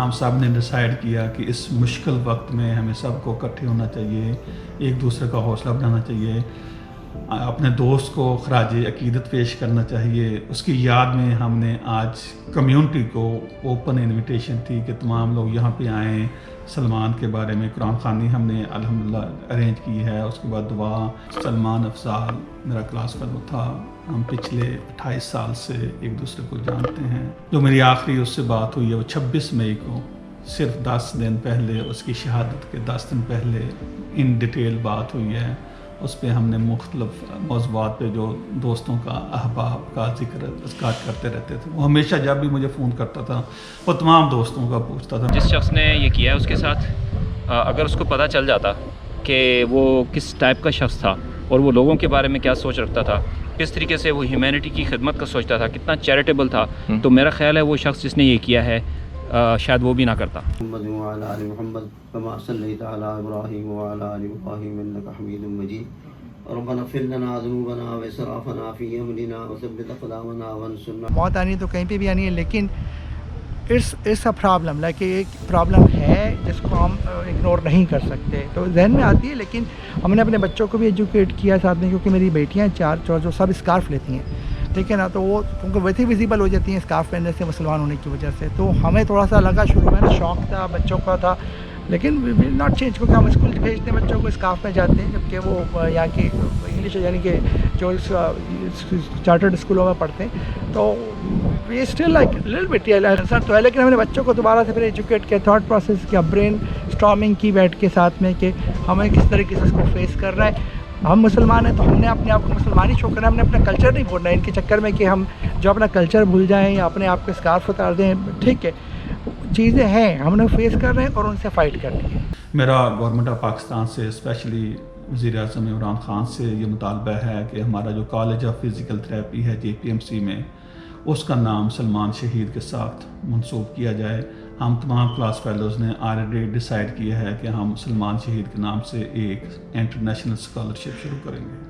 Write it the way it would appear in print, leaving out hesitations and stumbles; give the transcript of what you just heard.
ہم سب نے ڈیسائیڈ کیا کہ اس مشکل وقت میں ہمیں سب کو اکٹھے ہونا چاہیے، ایک دوسرے کا حوصلہ بڑھانا چاہیے، اپنے دوست کو خراج عقیدت پیش کرنا چاہیے۔ اس کی یاد میں ہم نے آج کمیونٹی کو اوپن انویٹیشن تھی کہ تمام لوگ یہاں پہ آئیں۔ سلمان کے بارے میں قرآن خوانی ہم نے الحمدللہ ارینج کی ہے، اس کے بعد دعا۔ سلمان افضال میرا کلاس فیلو تھا، ہم پچھلے 28 سال سے ایک دوسرے کو جانتے ہیں۔ جو میری آخری اس سے بات ہوئی ہے وہ 26 مئی کو، صرف 10 دن پہلے، اس کی شہادت کے 10 دن پہلے ان ڈیٹیل بات ہوئی ہے۔ اس پہ ہم نے مختلف موضوعات پہ جو دوستوں کا احباب کا ذکر کرتے رہتے تھے۔ وہ ہمیشہ جب بھی مجھے فون کرتا تھا وہ تمام دوستوں کا پوچھتا تھا۔ جس شخص نے یہ کیا ہے اس کے ساتھ اگر اس کو پتہ چل جاتا کہ وہ کس ٹائپ کا شخص تھا اور وہ لوگوں کے بارے میں کیا سوچ رکھتا تھا، کس طریقے سے وہ ہیومینٹی کی خدمت کا سوچتا تھا، کتنا چیریٹیبل تھا، تو میرا خیال ہے وہ شخص جس نے یہ کیا ہے شاید وہ بھی نہ کرتا۔ محمد وعلى آل محمد كما صليت على إبراهيم وعلى آل إبراهيم إنك حميد مجيد ربنا اغفر لنا ذنوبنا وإسرافنا في أمرنا وثبت أقدامنا وانصرنا۔ موت آنی تو کہیں پہ بھی آنی ہے، لیکن اٹس اے پرابلم، لائک ایک پرابلم ہے جس کو ہم اگنور نہیں کر سکتے، تو ذہن میں آتی ہے۔ لیکن ہم نے اپنے بچوں کو بھی ایجوکیٹ کیا ساتھ میں، کیونکہ میری بیٹیاں 4 جو سب اسکارف لیتی ہیں، ٹھیک ہے نا، تو وہ کیونکہ ویسے ویزیبل ہو جاتی ہیں اسکارف پہننے سے مسلمان ہونے کی وجہ سے، تو ہمیں تھوڑا سا لگا شروع میں شوق تھا بچوں کا تھا، لیکن وی ول ناٹ چینج، کیونکہ ہم اسکول بھیجتے ہیں بچوں کو اسکارف میں جاتے ہیں، جبکہ وہ یہاں کی انگلش یعنی کہ جو چارٹرڈ اسکولوں میں پڑھتے ہیں، تو we still like little but sir تو ہے، لیکن ہم نے بچوں کو دوبارہ سے پھر ایجوکیٹ کیا، تھاٹ پروسیس کیا، برین اسٹارمنگ کی بیٹھ کے ساتھ میں کہ ہمیں کس طریقے سے اس کو فیس کرنا ہے۔ ہم مسلمان ہیں تو ہم نے اپنے آپ کو مسلمان ہی شو کرنا ہے، ہم نے اپنا کلچر نہیں بھولنا ہے ان کے چکر میں کہ ہم جو اپنا کلچر بھول جائیں یا اپنے آپ کو اسکارف اتار دیں۔ ٹھیک ہے، چیزیں ہیں ہم نے فیس کر رہے ہیں اور ان سے فائٹ کرنی ہے۔ میرا گورنمنٹ آف پاکستان سے، اسپیشلی وزیر اعظم عمران خان سے یہ مطالبہ ہے کہ ہمارا جو کالج آف فزیکل تھراپی ہے JPMC میں، اس کا نام سلمان شہید کے ساتھ منسوب کیا جائے۔ ہم تمام کلاس فیلوز نے آلریڈی ڈیسائیڈ کیا ہے کہ ہم سلمان شہید کے نام سے ایک انٹرنیشنل اسکالرشپ شروع کریں گے۔